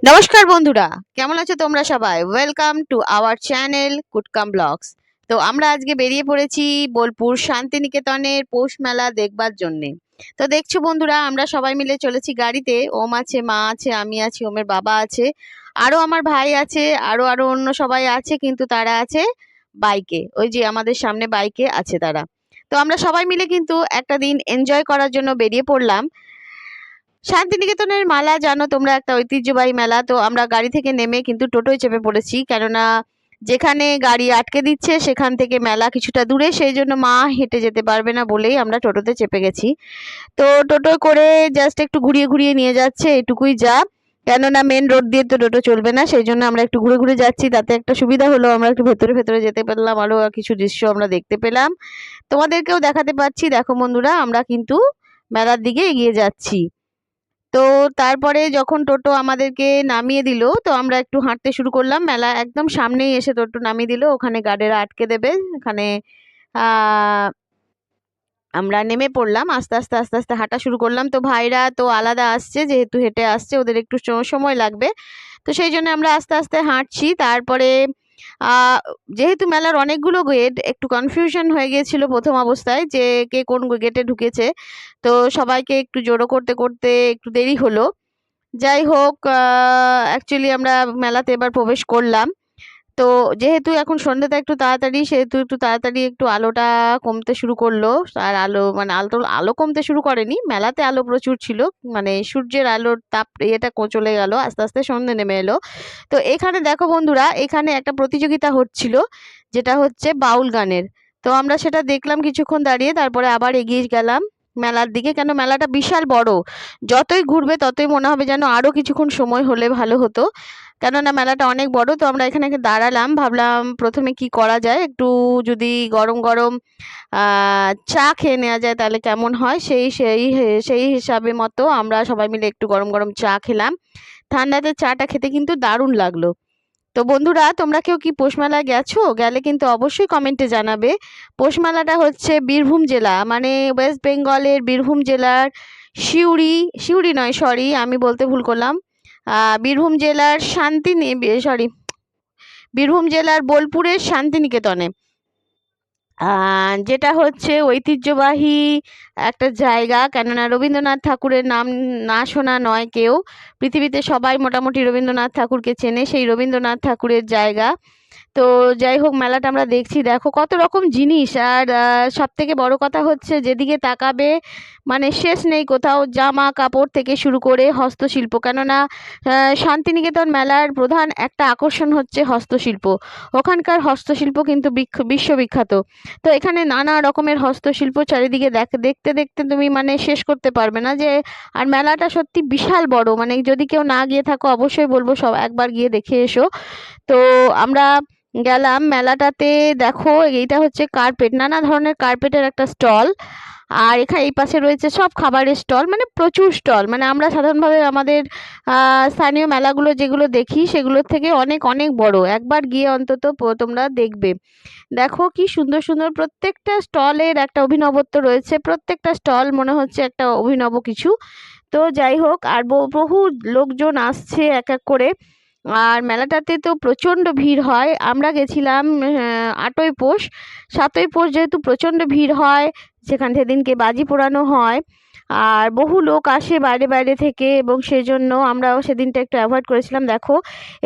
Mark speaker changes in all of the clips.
Speaker 1: নমস্কার বন্ধুরা, কেমন আছো তোমরা সবাই? ওয়েলকাম টু আওয়ার চ্যানেল কুটকাম ব্লগস। তো আমরা আজকে বেরিয়ে পড়েছি বোলপুর শান্তিনিকেতনের পৌষ মেলা দেখবার জন্যে। তো দেখছো বন্ধুরা, আমরা সবাই মিলে চলেছি গাড়িতে। ওম আছে, মা আছে, আমি আছি, ওমের বাবা আছে, আরো আমার ভাই আছে, আরো আরো অন্য সবাই আছে, কিন্তু তারা আছে বাইকে। ওই যে আমাদের সামনে বাইকে আছে তারা। তো আমরা সবাই মিলে কিন্তু একটা দিন এনজয় করার জন্য বেরিয়ে পড়লাম। শান্তিনিকেতনের মেলা জানো তোমরা, একটা ঐতিহ্যবাহী মেলা। তো আমরা গাড়ি থেকে নেমে কিন্তু টোটোয় চেপে পড়েছি, কেননা যেখানে গাড়ি আটকে দিচ্ছে সেখান থেকে মেলা কিছুটা দূরে, সেই জন্য মা হেঁটে যেতে পারবে না বলেই আমরা টোটোতে চেপে গেছি। তো টোটো করে জাস্ট একটু ঘুরিয়ে ঘুরিয়ে নিয়ে যাচ্ছে, এটুকুই যা। কেননা মেন রোড দিয়ে তো টোটো চলবে না, সেই জন্য আমরা একটু ঘুরে ঘুরে যাচ্ছি। তাতে একটা সুবিধা হলো, আমরা একটু ভেতরে ভেতরে যেতে পারলাম, আরো কিছু দৃশ্য আমরা দেখতে পেলাম। তোমাদেরকেও দেখাতে পাচ্ছি। দেখো বন্ধুরা, আমরা কিন্তু মেলার দিকে এগিয়ে যাচ্ছি। তো তারপরে যখন টোটো আমাদেরকে নামিয়ে দিল, তো আমরা একটু হাঁটতে শুরু করলাম। মেলা একদম সামনেই এসে টোটো নামিয়ে দিল, ওখানে গার্ডেরা আটকে দেবে। এখানে আহ আমরা নেমে পড়লাম, আস্তে আস্তে আস্তে আস্তে হাঁটা শুরু করলাম। তো ভাইরা তো আলাদা আসছে, যেহেতু হেঁটে আসছে ওদের একটু সময় লাগবে, তো সেই জন্য আমরা আস্তে আস্তে হাঁটছি। তারপরে আহ যেহেতু মেলার অনেকগুলো গেট, একটু কনফিউশন হয়ে গিয়েছিল প্রথম অবস্থায় যে কে কোন গেটে ঢুকেছে। তো সবাইকে একটু জড়ো করতে করতে একটু দেরি হলো। যাই হোক, অ্যাকচুয়ালি আমরা মেলাতে এবার প্রবেশ করলাম। তো যেহেতু এখন সন্ধ্যাটা একটু তাড়াতাড়ি, সেহেতু একটু তাড়াতাড়ি একটু আলোটা কমতে শুরু করলো। আর আলো মানে আলো আলো কমতে শুরু করেনি, মেলাতে আলো প্রচুর ছিল। মানে সূর্যের আলোর তাপ চলে গেল, আস্তে আস্তে সন্ধ্যে নেমে এলো। তো এখানে দেখো বন্ধুরা, এখানে একটা প্রতিযোগিতা হচ্ছিল, যেটা হচ্ছে বাউল গানের। তো আমরা সেটা দেখলাম কিছুক্ষণ দাঁড়িয়ে, তারপরে আবার এগিয়ে গেলাম মেলার দিকে। কেন মেলাটা বিশাল বড়, যতই ঘুরবে ততই মনে হবে যেন আরো কিছুক্ষণ সময় হলে ভালো হতো, কেননা মেলাটা অনেক বড়। তো আমরা এখানে দাঁড়ালাম, ভাবলাম প্রথমে কি করা যায়, একটু যদি গরম গরম চা খেয়ে নেওয়া যায় তাহলে কেমন হয়। সেই হিসাবে মতো আমরা সবাই মিলে একটু গরম গরম চা খেলাম। ঠান্ডাতে চাটা খেতে কিন্তু দারুণ লাগলো। তো বন্ধুরা, তোমরা কেউ কি পৌষ মেলায় গেছো? গেলে কিন্তু অবশ্যই কমেন্টে জানাবে। পৌষ মেলাটা হচ্ছে বীরভূম জেলা, মানে ওয়েস্ট বেঙ্গলের বীরভূম জেলার সিউড়ি, সিউড়ি নয়, সরি আমি বলতে ভুল করলাম। বীরভূম জেলার সরি, বীরভূম জেলার বোলপুরের শান্তিনিকেতনে, যেটা হচ্ছে ঐতিহ্যবাহী একটা জায়গা। কেননা রবীন্দ্রনাথ ঠাকুরের নাম না শোনা নয় কেউ, পৃথিবীতে সবাই মোটামুটি রবীন্দ্রনাথ ঠাকুরকে চেনে, সেই রবীন্দ্রনাথ ঠাকুরের জায়গা। তো যাই হোক, মেলাটা আমরা দেখছি, দেখো কত রকম জিনিস। আর সব থেকে বড় কথা হচ্ছে, যেদিকে তাকাবে মানে শেষ নেই কোথাও, জামা কাপড় থেকে শুরু করে হস্তশিল্প। কেননা শান্তিনিকেতন মেলার প্রধান একটা আকর্ষণ হচ্ছে হস্তশিল্প। ওখানকার হস্তশিল্প কিন্তু বিশ্ববিখ্যাত। তো এখানে নানা রকমের হস্তশিল্প চারিদিকে দেখতে দেখতে তুমি মানে শেষ করতে পারবে না যে। আর মেলাটা সত্যি বিশাল বড়, মানে যদি কেউ না গিয়ে থাকো অবশ্যই বলবো সব একবার গিয়ে দেখে এসো। তো আমরা গেলাম মেলাটাতে। দেখো, এইটা হচ্ছে কার্পেট, নানা ধরনের কার্পেটের একটা স্টল। আর এখানে এই পাশে রয়েছে সব খাবারের স্টল, মানে প্রচুর স্টল। মানে আমরা সাধারণভাবে আমাদের স্থানীয় মেলাগুলো যেগুলো দেখি সেগুলোর থেকে অনেক অনেক বড়। একবার গিয়ে অন্তত তোমরা দেখবে। দেখো কি সুন্দর সুন্দর, প্রত্যেকটা স্টলের একটা অভিনবত্ব রয়েছে, প্রত্যেকটা স্টল মনে হচ্ছে একটা অভিনব কিছু। তো যাই হোক, আর বহু লোকজন আসছে এক এক করে। আর মেলাটাতে তো প্রচণ্ড ভিড় হয়। আমরা গেছিলাম 8ই পৌষ। 7ই পৌষ যেহেতু প্রচণ্ড ভিড় হয়, সেখান সেদিনকে বাজি পোড়ানো হয়, আর বহু লোক আসে বাইরে বাইরে থেকে, এবং সেই জন্য আমরাও সেদিনটা একটু অ্যাভয়েড করেছিলাম। দেখো,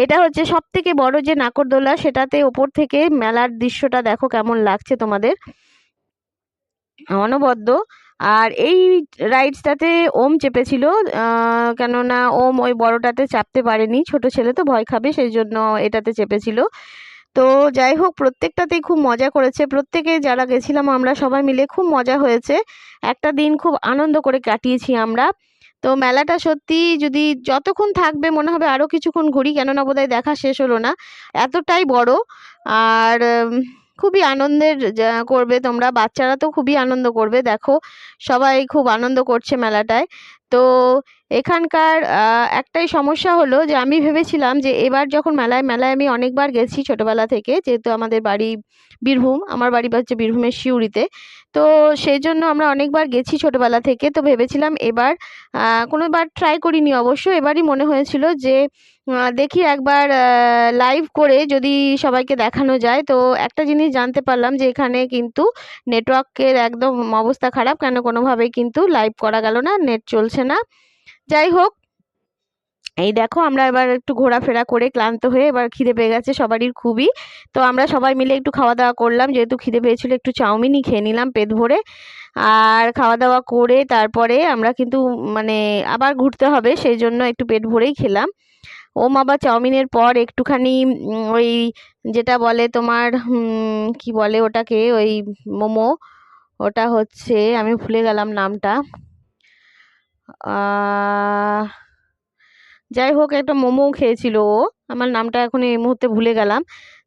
Speaker 1: এটা হচ্ছে সব থেকে বড় যে নাগরদোলা, সেটাতে ওপর থেকে মেলার দৃশ্যটা দেখো কেমন লাগছে তোমাদের, অনবদ্য। আর এই রাইডসটাতে ওম চেপেছিল, কেননা ওম ওই বড়টাতে চাপতে পারেনি, ছোট ছেলে তো ভয় খাবে, সেই জন্য এটাতে চেপেছিল। তো যাই হোক, প্রত্যেকটাতেই খুব মজা করেছে প্রত্যেকে, যারা গেছিলাম আমরা সবাই মিলে, খুব মজা হয়েছে। একটা দিন খুব আনন্দ করে কাটিয়েছি আমরা। তো মেলাটা সত্যি, যদি যতক্ষণ থাকবে মনে হবে আরও কিছুক্ষণ ঘুরি, কেননা বোধহয় দেখা শেষ হলো না, এতটাই বড়। আর খুবই আনন্দের করবে তোমরা, বাচ্চারা তো খুবই আনন্দ করবে। দেখো, সবাই খুব আনন্দ করছে মেলাটায়। তো এখানকার একটাই সমস্যা হলো যে আমি ভেবেছিলাম যে এবার যখন মেলায় মেলায় আমি অনেকবার গেছি ছোটোবেলা থেকে, যেহেতু আমাদের বাড়ি বীরভূম, আমার বাড়ি হচ্ছে বীরভূমের সিউড়িতে। তো সেই জন্য আমরা অনেকবার গেছি ছোটোবেলা থেকে, তো ভেবেছিলাম এবার কোনোবার ট্রাই করিনি অবশ্য, এবারই মনে হয়েছিল যে দেখি একবার লাইভ করে যদি সবাইকে দেখানো যায়। তো একটা জিনিস জানতে পারলাম যে এখানে কিন্তু নেটওয়ার্কের একদম অবস্থা খারাপ, কেন কোনোভাবেই কিন্তু লাইভ করা গেল না, নেট চলছে না। যাই হোক, এই দেখো আমরা এবার একটু ঘোরাফেরা করে ক্লান্ত হয়ে এবার খিদে পেয়ে গেছে সবারই খুবই। তো আমরা সবাই মিলে একটু খাওয়া দাওয়া করলাম, যেহেতু খিদে পেয়েছিল একটু চাউমিনই খেয়ে নিলাম পেট ভরে। আর খাওয়া দাওয়া করে তারপরে আমরা কিন্তু মানে আবার ঘুরতে হবে, সেই জন্য একটু পেট ভরেই খেলাম। আবার চাউমিনের পর একটুখানি ওই যেটা বলে তোমার কি বলে ওটাকে, ওই মোমো, ওটা হচ্ছে আমি ভুলে গেলাম নামটা। যাই হোক, একটা মোমো খেয়েছিল ও, আমার নামটা এখন এই মুহূর্তে ভুলে গেলাম।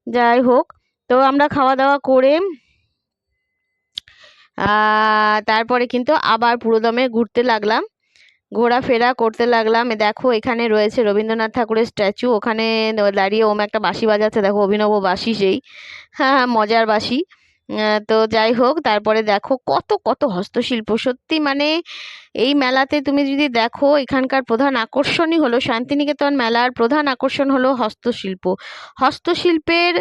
Speaker 1: যাই হোক, তো আমরা খাওয়া দাওয়া করে তারপরে কিন্তু আবার পুরোদমে ঘুরতে লাগলাম, ঘোরাফেরা করতে লাগলাম। দেখো এখানে রয়েছে রবীন্দ্রনাথ ঠাকুরের স্ট্যাচু, ওখানে দাঁড়িয়ে ওম একটা বাঁশি বাজাচ্ছে, দেখো অভিনব বাঁশি সেই, হ্যাঁ হ্যাঁ মজার বাঁশি। তো যাই হোক, তারপরে দেখো কত কত হস্তশিল্প, সত্যি মানে এই মেলাতে তুমি যদি দেখো, এখানকার প্রধান আকর্ষণই হলো শান্তিনিকেতন মেলার প্রধান আকর্ষণ হলো হস্তশিল্প। হস্তশিল্পের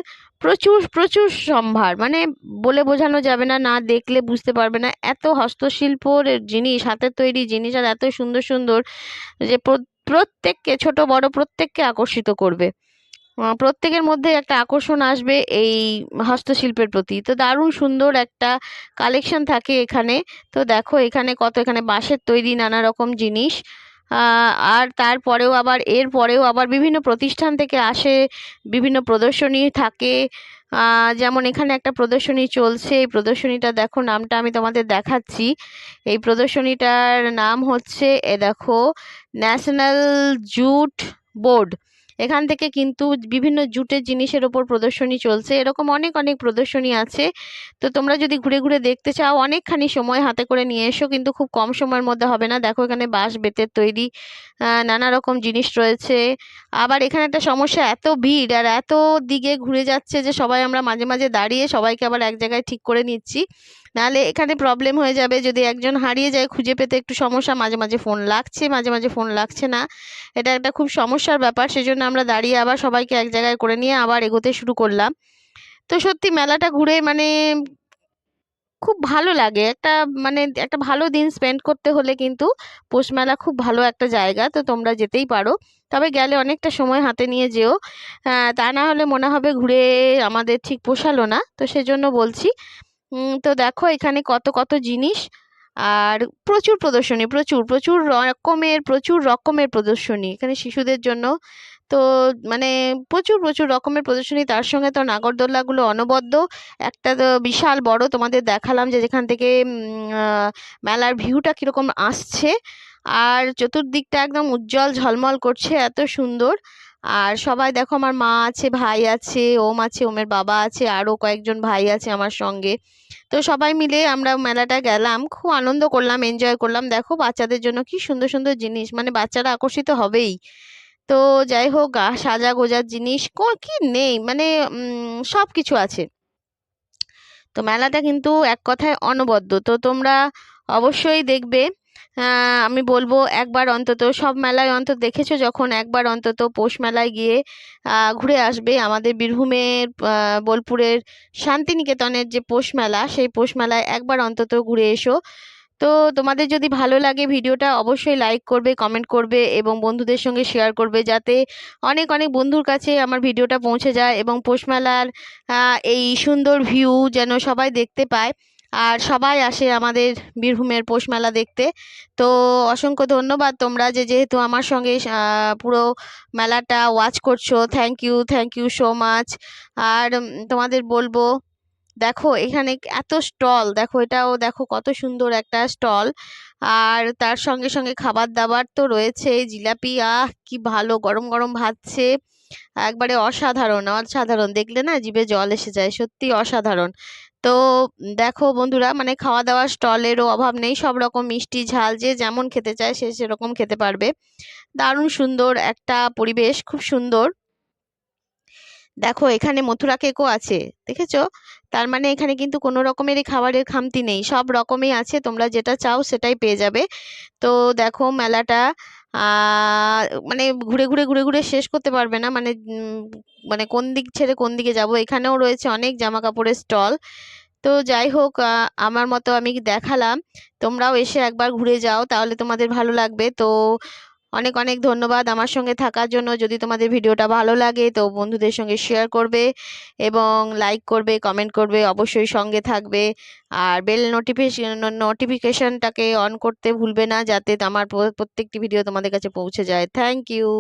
Speaker 1: প্রচুর প্রচুর সম্ভার, মানে বলে বোঝানো যাবে না, না দেখলে বুঝতে পারবে না, এত হস্তশিল্পর জিনিস, হাতের তৈরি জিনিস, আর এত সুন্দর সুন্দর যে প্রত্যেককে, ছোট বড় প্রত্যেককে আকর্ষিত করবে। প্রত্যেকের মধ্যে একটা আকর্ষণ আসবে এই হস্তশিল্পের প্রতি। তো দারুণ সুন্দর একটা কালেকশন থাকে এখানে। তো দেখো এখানে কত, এখানে বাঁশের তৈরি নানা রকম জিনিস। আর তারপরেও আবার এর পরেও আবার বিভিন্ন প্রতিষ্ঠান থেকে আসে, বিভিন্ন প্রদর্শনী থাকে। যেমন এখানে একটা প্রদর্শনী চলছে, এই প্রদর্শনীটা দেখো, নামটা আমি তোমাদের দেখাচ্ছি। এই প্রদর্শনীটার নাম হচ্ছে দেখো, ন্যাশনাল জুট বোর্ড। এখান থেকে কিন্তু বিভিন্ন জুটের জিনিসের ওপর প্রদর্শনী চলছে, এরকম অনেক অনেক প্রদর্শনী আছে। তো তোমরা যদি ঘুরে ঘুরে দেখতে চাও, অনেকখানি সময় হাতে করে নিয়ে এসো, কিন্তু খুব কম সময়ের মধ্যে হবে না। দেখো এখানে বাঁশ বেতের তৈরি নানা রকম জিনিস রয়েছে। আবার এখানে একটা সমস্যা, এত ভিড় আর এত দিকে ঘুরে যাচ্ছে যে সবাই আমরা মাঝে মাঝে দাঁড়িয়ে সবাইকে আবার এক জায়গায় ঠিক করে নিচ্ছি, নাহলে এখানে প্রবলেম হয়ে যাবে। যদি একজন হারিয়ে যায়, খুঁজে পেতে একটু সমস্যা, মাঝে মাঝে ফোন লাগছে, মাঝে মাঝে ফোন লাগছে না, এটা একটা খুব সমস্যার ব্যাপার। সেজন্য আমরা দাঁড়িয়ে আবার সবাইকে এক জায়গায় করে নিয়ে আবার এগোতে শুরু করলাম। তো সত্যি মেলাটা ঘুরে মানে খুব ভালো লাগে, একটা মানে একটা ভালো দিন স্পেন্ড করতে হলে কিন্তু পৌষ মেলা খুব ভালো একটা জায়গা। তো তোমরা যেতেই পারো, তবে গেলে অনেকটা সময় হাতে নিয়ে যেও, তা না হলে মনে হবে ঘুরে আমাদের ঠিক পোষালো না, তো সেজন্য বলছি। তো দেখো এখানে কত কত জিনিস, আর প্রচুর প্রদর্শনী, প্রচুর প্রচুর রকমের প্রদর্শনী এখানে শিশুদের জন্য। তো মানে প্রচুর প্রচুর রকমের প্রদর্শনী, তার সঙ্গে তো নাগরদোলনাগুলো অনবদ্য। একটা তো বিশাল বড় তোমাদের দেখালাম যে যেখান থেকে মেলার ভিউটা কীরকম আসছে, আর চতুর্দিকটা একদম উজ্জ্বল ঝলমল করছে, এত সুন্দর। আর সবাই দেখো, আমার মা আছে, ভাই আছে, ওম আছে, ওমের বাবা আছে, আরও কয়েকজন ভাই আছে আমার সঙ্গে। তো সবাই মিলে আমরা মেলাটা গেলাম, খুব আনন্দ করলাম, এনজয় করলাম। দেখো বাচ্চাদের জন্য কি সুন্দর সুন্দর জিনিস, মানে বাচ্চারা আকর্ষিত হবেই। তো যাই হোক, সাজা গোজার জিনিস কি নেই, মানে সব কিছু আছে। তো মেলাটা কিন্তু এক কথায় অনবদ্য। তো তোমরা অবশ্যই দেখবে। আমি বলবো একবার অন্তত, সব মেলায় অন্তত দেখেছো যখন, একবার অন্তত পৌষ মেলায় গিয়ে ঘুরে আসবে। আমাদের বীরভূমের বোলপুরের শান্তিনিকেতনের যে পৌষ মেলা, সেই পৌষ মেলায় একবার অন্তত ঘুরে এসো। তো তোমাদের যদি ভালো লাগে ভিডিওটা, অবশ্যই লাইক করবে, কমেন্ট করবে এবং বন্ধুদের সঙ্গে শেয়ার করবে, যাতে অনেক অনেক বন্ধুর কাছে আমার ভিডিওটা পৌঁছে যায় এবং পৌষ মেলার এই সুন্দর ভিউ যেন সবাই দেখতে পায়, আর সবাই আসে আমাদের বীরভূমের পৌষ মেলা দেখতে। তো অসংখ্য ধন্যবাদ তোমরা যেহেতু আমার সঙ্গে পুরো মেলাটা ওয়াচ করছো, থ্যাংক ইউ সো মাচ। আর তোমাদের বলবো, দেখো এখানে এত স্টল, দেখো এটাও দেখো কত সুন্দর একটা স্টল, আর তার সঙ্গে সঙ্গে খাবার দাবার তো রয়েছে, জিলাপি, কি ভালো গরম গরম ভাজছে, একবারে অসাধারণ অসাধারণ, দেখলে না জিভে জল এসে যায়, সত্যি অসাধারণ। তো দেখো বন্ধুরা, মানে খাওয়া দাওয়ার স্টলেরও অভাব নেই, সব রকম মিষ্টি ঝাল যে যেমন খেতে চায় সে সেরকম খেতে পারবে। দারুণ সুন্দর একটা পরিবেশ, খুব সুন্দর। দেখো এখানে মথুরা কেকও আছে, দেখেছো? তার মানে এখানে কিন্তু কোনো রকমেরই খাবারের খামতি নেই, সব রকমই আছে, তোমরা যেটা চাও সেটাই পেয়ে যাবে। তো দেখো মেলাটা মানে ঘুরে ঘুরে শেষ করতে পারবে না, মানে মানে কোন দিক ছেড়ে কোন দিকে যাব। এখানেও রয়েছে অনেক জামা কাপড়ের স্টল। তো যাই হোক, আমার মতো আমি দেখালাম, তোমরাও এসে একবার ঘুরে যাও, তাহলে তোমাদের ভালো লাগবে। তো অনেক অনেক ধন্যবাদ আমার সঙ্গে থাকার জন্য। যদি তোমাদের ভিডিওটা ভালো লাগে তো বন্ধুদের সঙ্গে শেয়ার করবে এবং লাইক করবে, কমেন্ট করবে, অবশ্যই সঙ্গে থাকবে। আর বেল নোটিফিকেশনটাকে অন করতে ভুলবে না, যাতে আমার প্রত্যেকটি ভিডিও তোমাদের কাছে পৌঁছে যায়। Thank you.